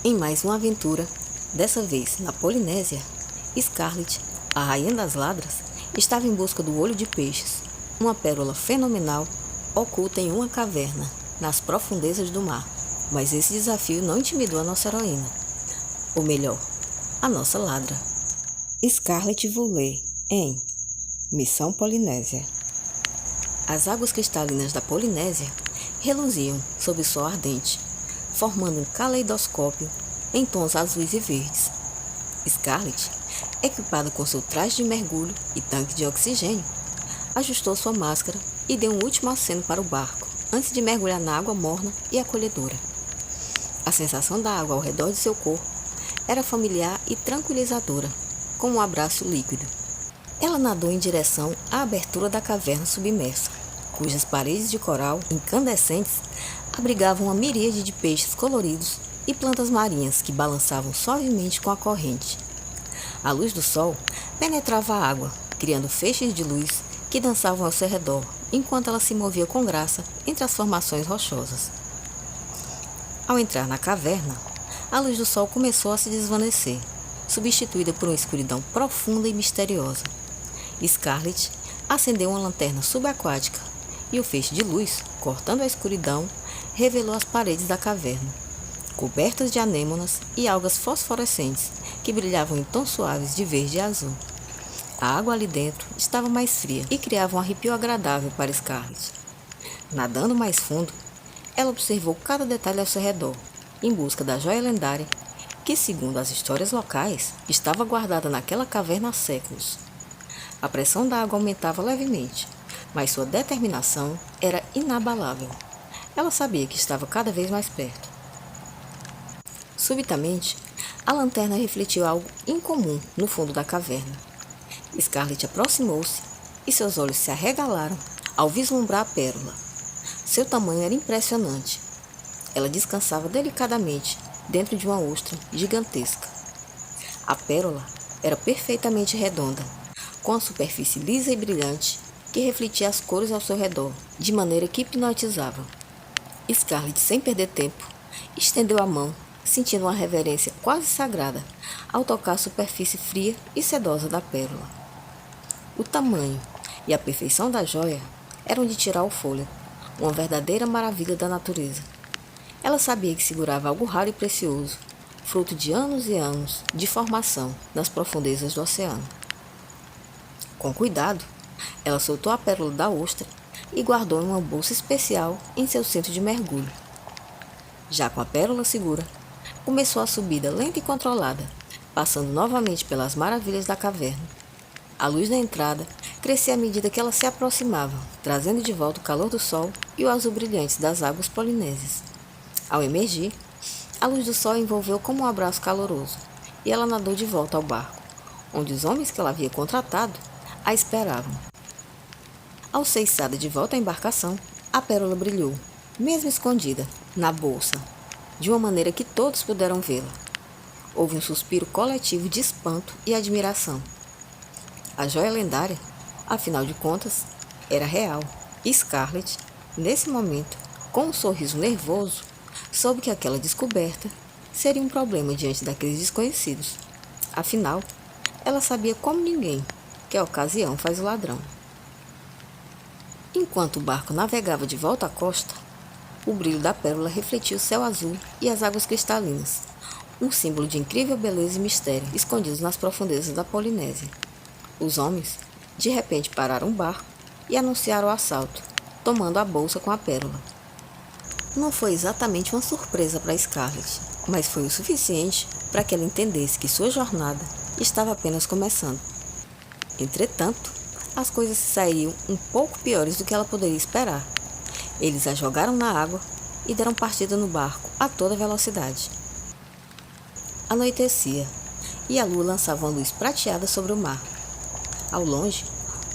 Em mais uma aventura, dessa vez na Polinésia, Scarlet, a rainha das ladras, estava em busca do olho de peixes, uma pérola fenomenal oculta em uma caverna, nas profundezas do mar. Mas esse desafio não intimidou a nossa heroína, ou melhor, a nossa ladra. Scarlet Voulet, em Missão Polinésia. As águas cristalinas da Polinésia reluziam sob o sol ardente, formando um caleidoscópio em tons azuis e verdes. Scarlet, equipada com seu traje de mergulho e tanque de oxigênio, ajustou sua máscara e deu um último aceno para o barco, antes de mergulhar na água morna e acolhedora. A sensação da água ao redor de seu corpo era familiar e tranquilizadora, como um abraço líquido. Ela nadou em direção à abertura da caverna submersa, cujas paredes de coral incandescentes abrigavam uma miríade de peixes coloridos e plantas marinhas que balançavam suavemente com a corrente. A luz do sol penetrava a água, criando feixes de luz que dançavam ao seu redor, enquanto ela se movia com graça entre as formações rochosas. Ao entrar na caverna, a luz do sol começou a se desvanecer, substituída por uma escuridão profunda e misteriosa. Scarlet acendeu uma lanterna subaquática e o feixe de luz, cortando a escuridão, revelou as paredes da caverna, cobertas de anêmonas e algas fosforescentes que brilhavam em tons suaves de verde e azul. A água ali dentro estava mais fria e criava um arrepio agradável para Scarlet. Nadando mais fundo, ela observou cada detalhe ao seu redor, em busca da joia lendária que, segundo as histórias locais, estava guardada naquela caverna há séculos. A pressão da água aumentava levemente, mas sua determinação era inabalável. Ela sabia que estava cada vez mais perto. Subitamente, a lanterna refletiu algo incomum no fundo da caverna. Scarlet aproximou-se e seus olhos se arregalaram ao vislumbrar a pérola. Seu tamanho era impressionante. Ela descansava delicadamente dentro de uma ostra gigantesca. A pérola era perfeitamente redonda, com a superfície lisa e brilhante que refletia as cores ao seu redor, de maneira que hipnotizava. Scarlet, sem perder tempo, estendeu a mão, sentindo uma reverência quase sagrada ao tocar a superfície fria e sedosa da pérola. O tamanho e a perfeição da joia eram de tirar o fôlego, uma verdadeira maravilha da natureza. Ela sabia que segurava algo raro e precioso, fruto de anos e anos de formação nas profundezas do oceano. Com cuidado, ela soltou a pérola da ostra e guardou em uma bolsa especial em seu centro de mergulho. Já com a pérola segura, começou a subida lenta e controlada, passando novamente pelas maravilhas da caverna. A luz da entrada crescia à medida que ela se aproximava, trazendo de volta o calor do sol e o azul brilhante das águas polinésias. Ao emergir, a luz do sol envolveu como um abraço caloroso, e ela nadou de volta ao barco, onde os homens que ela havia contratado a esperavam. Ao ser içada de volta à embarcação, a pérola brilhou, mesmo escondida, na bolsa, de uma maneira que todos puderam vê-la. Houve um suspiro coletivo de espanto e admiração. A joia lendária, afinal de contas, era real. E Scarlet, nesse momento, com um sorriso nervoso, soube que aquela descoberta seria um problema diante daqueles desconhecidos. Afinal, ela sabia como ninguém que a ocasião faz o ladrão. Enquanto o barco navegava de volta à costa, o brilho da pérola refletia o céu azul e as águas cristalinas, um símbolo de incrível beleza e mistério escondidos nas profundezas da Polinésia. Os homens, de repente, pararam o barco e anunciaram o assalto, tomando a bolsa com a pérola. Não foi exatamente uma surpresa para Scarlet, mas foi o suficiente para que ela entendesse que sua jornada estava apenas começando. Entretanto, as coisas saíram um pouco piores do que ela poderia esperar. Eles a jogaram na água e deram partida no barco a toda velocidade. Anoitecia, e a lua lançava uma luz prateada sobre o mar. Ao longe,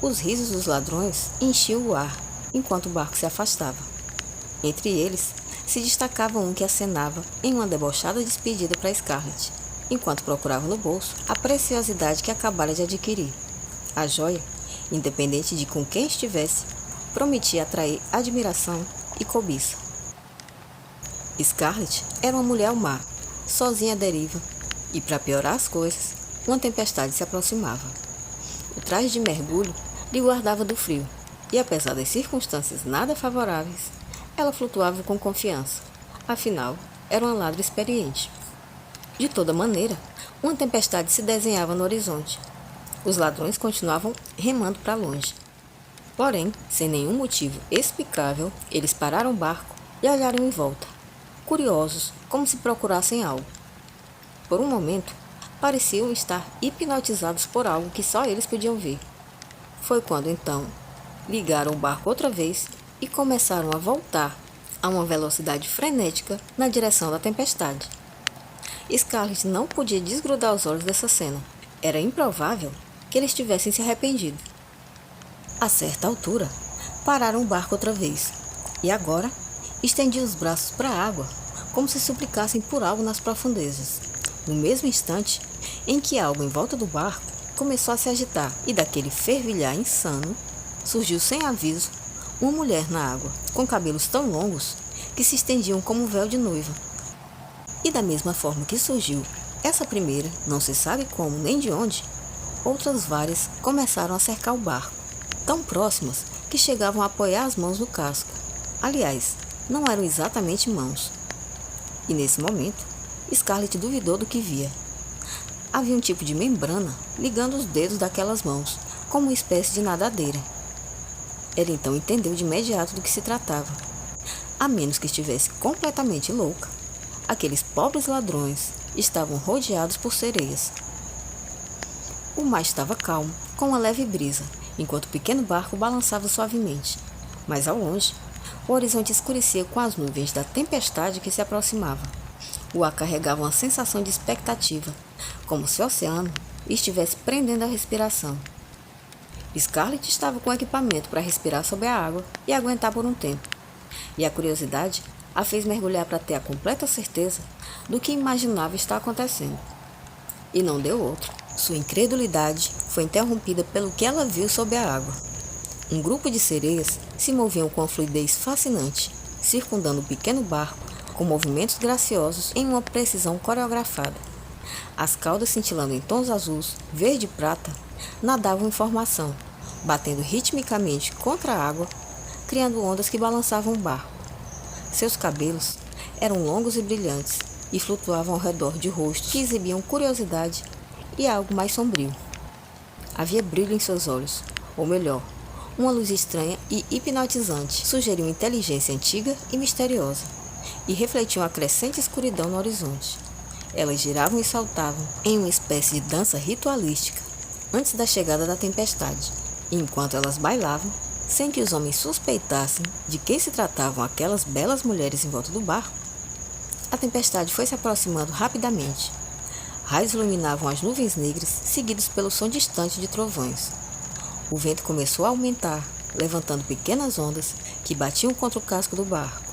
os risos dos ladrões enchiam o ar enquanto o barco se afastava. Entre eles, se destacava um que acenava em uma debochada despedida para Scarlet, enquanto procurava no bolso a preciosidade que acabara de adquirir. A joia, independente de com quem estivesse, prometia atrair admiração e cobiça. Scarlet era uma mulher ao mar, sozinha à deriva, e para piorar as coisas, uma tempestade se aproximava. O traje de mergulho lhe guardava do frio, e apesar das circunstâncias nada favoráveis, ela flutuava com confiança. Afinal, era uma ladra experiente. De toda maneira, uma tempestade se desenhava no horizonte. Os ladrões continuavam remando para longe. Porém, sem nenhum motivo explicável, eles pararam o barco e olharam em volta, curiosos, como se procurassem algo. Por um momento, pareciam estar hipnotizados por algo que só eles podiam ver. Foi quando, então, ligaram o barco outra vez e começaram a voltar a uma velocidade frenética na direção da tempestade. Scarlett não podia desgrudar os olhos dessa cena. Era improvável que eles tivessem se arrependido. A certa altura, pararam o barco outra vez, e agora estendiam os braços para a água, como se suplicassem por algo nas profundezas. No mesmo instante em que algo em volta do barco começou a se agitar, e daquele fervilhar insano, surgiu sem aviso uma mulher na água, com cabelos tão longos que se estendiam como um véu de noiva. E da mesma forma que surgiu essa primeira, não se sabe como nem de onde, outras várias começaram a cercar o barco, tão próximas que chegavam a apoiar as mãos no casco. Aliás, não eram exatamente mãos. E nesse momento, Scarlett duvidou do que via. Havia um tipo de membrana ligando os dedos daquelas mãos, como uma espécie de nadadeira. Ela então entendeu de imediato do que se tratava. A menos que estivesse completamente louca, aqueles pobres ladrões estavam rodeados por sereias. O mar estava calmo, com uma leve brisa, enquanto o pequeno barco balançava suavemente. Mas ao longe, o horizonte escurecia com as nuvens da tempestade que se aproximava. O ar carregava uma sensação de expectativa, como se o oceano estivesse prendendo a respiração. Scarlett estava com equipamento para respirar sob a água e aguentar por um tempo, e a curiosidade a fez mergulhar para ter a completa certeza do que imaginava estar acontecendo. E não deu outro. Sua incredulidade foi interrompida pelo que ela viu sob a água. Um grupo de sereias se moviam com uma fluidez fascinante, circundando o pequeno barco com movimentos graciosos em uma precisão coreografada. As caudas cintilando em tons azuis, verde e prata, nadavam em formação, batendo ritmicamente contra a água, criando ondas que balançavam o barco. Seus cabelos eram longos e brilhantes e flutuavam ao redor de rostos que exibiam curiosidade e algo mais sombrio. Havia brilho em seus olhos, ou melhor, uma luz estranha e hipnotizante sugeriu uma inteligência antiga e misteriosa, e refletiam a crescente escuridão no horizonte. Elas giravam e saltavam em uma espécie de dança ritualística antes da chegada da tempestade, e enquanto elas bailavam, sem que os homens suspeitassem de quem se tratavam aquelas belas mulheres em volta do barco, a tempestade foi se aproximando rapidamente. Raios iluminavam as nuvens negras, seguidos pelo som distante de trovões. O vento começou a aumentar, levantando pequenas ondas que batiam contra o casco do barco.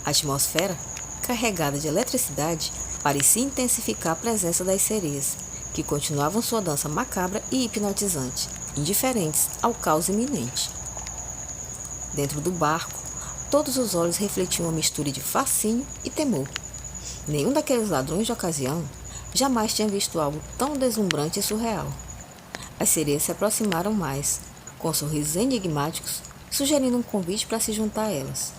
A atmosfera, carregada de eletricidade, parecia intensificar a presença das sereias, que continuavam sua dança macabra e hipnotizante, indiferentes ao caos iminente. Dentro do barco, todos os olhos refletiam uma mistura de fascínio e temor. Nenhum daqueles ladrões de ocasião jamais tinha visto algo tão deslumbrante e surreal. As sereias se aproximaram mais, com sorrisos enigmáticos, sugerindo um convite para se juntar a elas.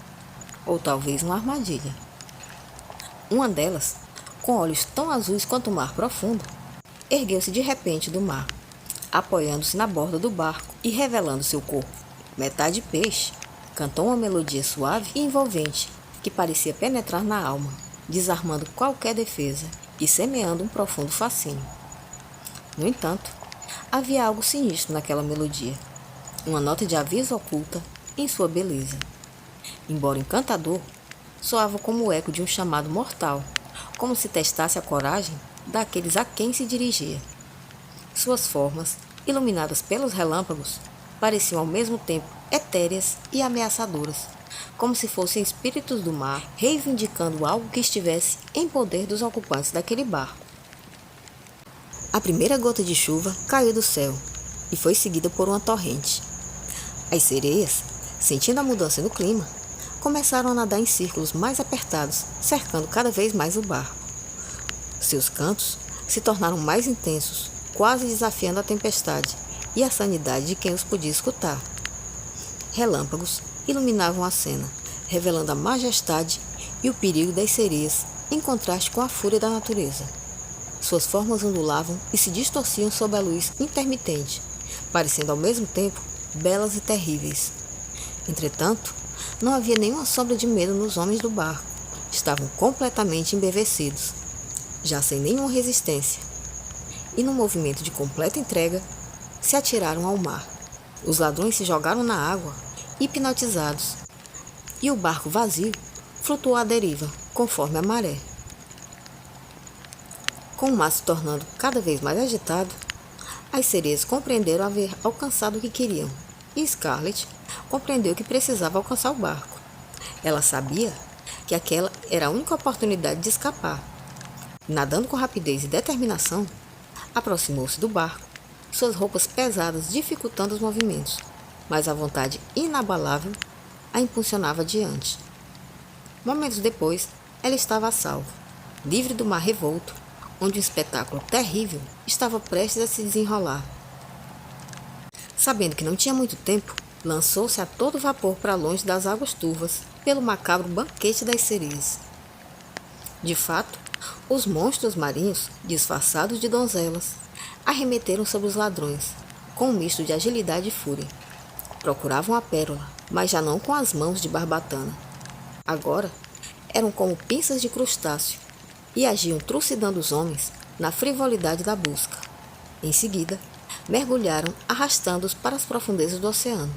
Ou talvez uma armadilha. Uma delas, com olhos tão azuis quanto o mar profundo, ergueu-se de repente do mar, apoiando-se na borda do barco e revelando seu corpo, metade peixe, cantou uma melodia suave e envolvente que parecia penetrar na alma, desarmando qualquer defesa e semeando um profundo fascínio. No entanto, havia algo sinistro naquela melodia, uma nota de aviso oculta em sua beleza. Embora encantador, soava como o eco de um chamado mortal, como se testasse a coragem daqueles a quem se dirigia. Suas formas, iluminadas pelos relâmpagos, pareciam ao mesmo tempo etéreas e ameaçadoras, como se fossem espíritos do mar reivindicando algo que estivesse em poder dos ocupantes daquele barco. A primeira gota de chuva caiu do céu e foi seguida por uma torrente. As sereias, sentindo a mudança no clima, começaram a nadar em círculos mais apertados, cercando cada vez mais o barco. Seus cantos se tornaram mais intensos, quase desafiando a tempestade e a sanidade de quem os podia escutar. Relâmpagos iluminavam a cena, revelando a majestade e o perigo das sereias, em contraste com a fúria da natureza. Suas formas ondulavam e se distorciam sob a luz intermitente, parecendo ao mesmo tempo belas e terríveis. Entretanto, não havia nenhuma sombra de medo nos homens do barco. Estavam completamente embevecidos, já sem nenhuma resistência, e num movimento de completa entrega, se atiraram ao mar. Os ladrões se jogaram na água, hipnotizados, e o barco vazio flutuou à deriva, conforme a maré. Com o mar se tornando cada vez mais agitado, as sereias compreenderam haver alcançado o que queriam, e Scarlett compreendeu que precisava alcançar o barco. Ela sabia que aquela era a única oportunidade de escapar. Nadando com rapidez e determinação, aproximou-se do barco, suas roupas pesadas dificultando os movimentos, mas a vontade inabalável a impulsionava adiante. Momentos depois, ela estava a salvo, livre do mar revolto, onde um espetáculo terrível estava prestes a se desenrolar. Sabendo que não tinha muito tempo, lançou-se a todo vapor para longe das águas turvas, pelo macabro banquete das sereias. De fato, os monstros marinhos, disfarçados de donzelas, arremeteram sobre os ladrões, com um misto de agilidade e fúria. Procuravam a pérola, mas já não com as mãos de Barbatana. Agora, eram como pinças de crustáceo, e agiam trucidando os homens na frivolidade da busca. Em seguida, mergulharam, arrastando-os para as profundezas do oceano.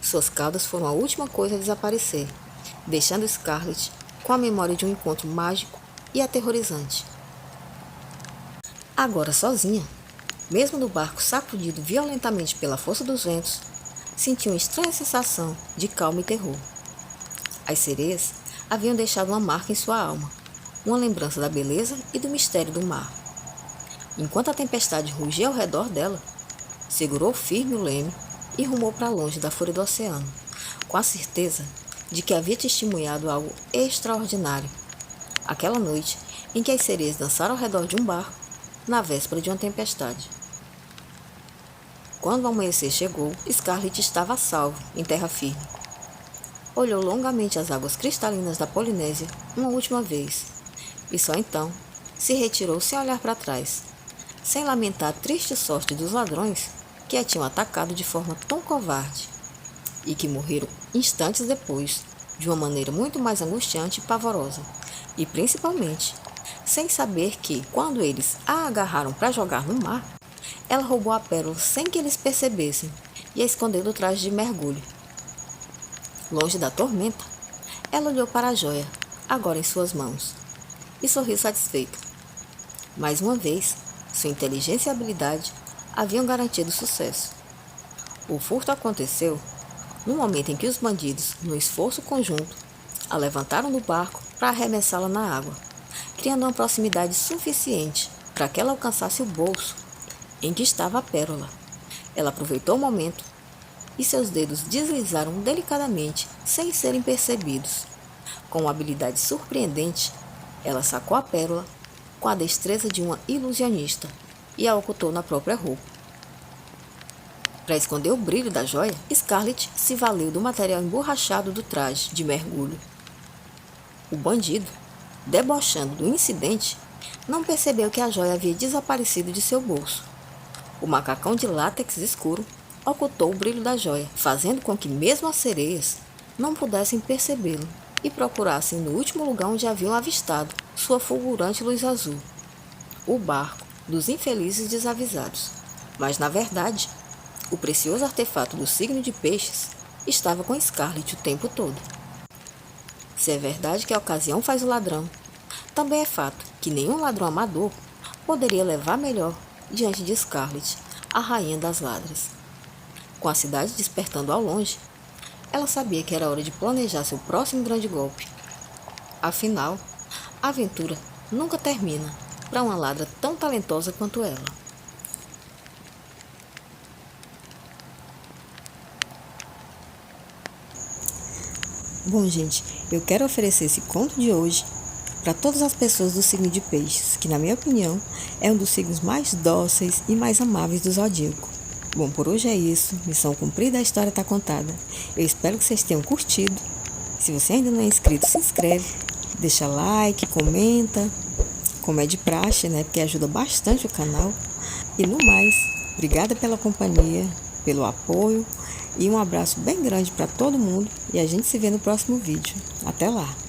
Suas caudas foram a última coisa a desaparecer, deixando Scarlett com a memória de um encontro mágico e aterrorizante. Agora sozinha, mesmo no barco sacudido violentamente pela força dos ventos, sentiu uma estranha sensação de calma e terror. As sereias haviam deixado uma marca em sua alma, uma lembrança da beleza e do mistério do mar. Enquanto a tempestade rugia ao redor dela, segurou firme o leme e rumou para longe da fúria do oceano, com a certeza de que havia testemunhado algo extraordinário, aquela noite em que as sereias dançaram ao redor de um barco, na véspera de uma tempestade. Quando o amanhecer chegou, Scarlett estava a salvo, em terra firme. Olhou longamente as águas cristalinas da Polinésia uma última vez, e só então se retirou sem olhar para trás, sem lamentar a triste sorte dos ladrões que a tinham atacado de forma tão covarde e que morreram instantes depois, de uma maneira muito mais angustiante e pavorosa, e principalmente sem saber que, quando eles a agarraram para jogar no mar, ela roubou a pérola sem que eles percebessem e a escondeu do traje de mergulho. Longe da tormenta, ela olhou para a joia, agora em suas mãos, e sorriu satisfeita. Mais uma vez, sua inteligência e habilidade haviam garantido sucesso. O furto aconteceu no momento em que os bandidos, no esforço conjunto, a levantaram do barco para arremessá-la na água, criando uma proximidade suficiente para que ela alcançasse o bolso em que estava a pérola. Ela aproveitou o momento e seus dedos deslizaram delicadamente, sem serem percebidos. Com uma habilidade surpreendente, ela sacou a pérola com a destreza de uma ilusionista e a ocultou na própria roupa. Para esconder o brilho da joia, Scarlett se valeu do material emborrachado do traje de mergulho. O bandido, debochando do incidente, não percebeu que a joia havia desaparecido de seu bolso. O macacão de látex escuro ocultou o brilho da joia, fazendo com que mesmo as sereias não pudessem percebê-lo e procurassem no último lugar onde haviam avistado sua fulgurante luz azul, o barco dos infelizes desavisados. Mas, na verdade, o precioso artefato do signo de Peixes estava com Scarlett o tempo todo. Se é verdade que a ocasião faz o ladrão, também é fato que nenhum ladrão amador poderia levar melhor diante de Scarlett, a rainha das ladras. Com a cidade despertando ao longe, ela sabia que era hora de planejar seu próximo grande golpe. Afinal, a aventura nunca termina para uma ladra tão talentosa quanto ela. Bom, gente, eu quero oferecer esse conto de hoje para todas as pessoas do signo de Peixes, que, na minha opinião, é um dos signos mais dóceis e mais amáveis do zodíaco. Bom, por hoje é isso. Missão cumprida, a história está contada. Eu espero que vocês tenham curtido. Se você ainda não é inscrito, se inscreve, deixa like, comenta, como é de praxe, né? Porque ajuda bastante o canal. E no mais, obrigada pela companhia, pelo apoio e um abraço bem grande para todo mundo. E a gente se vê no próximo vídeo. Até lá!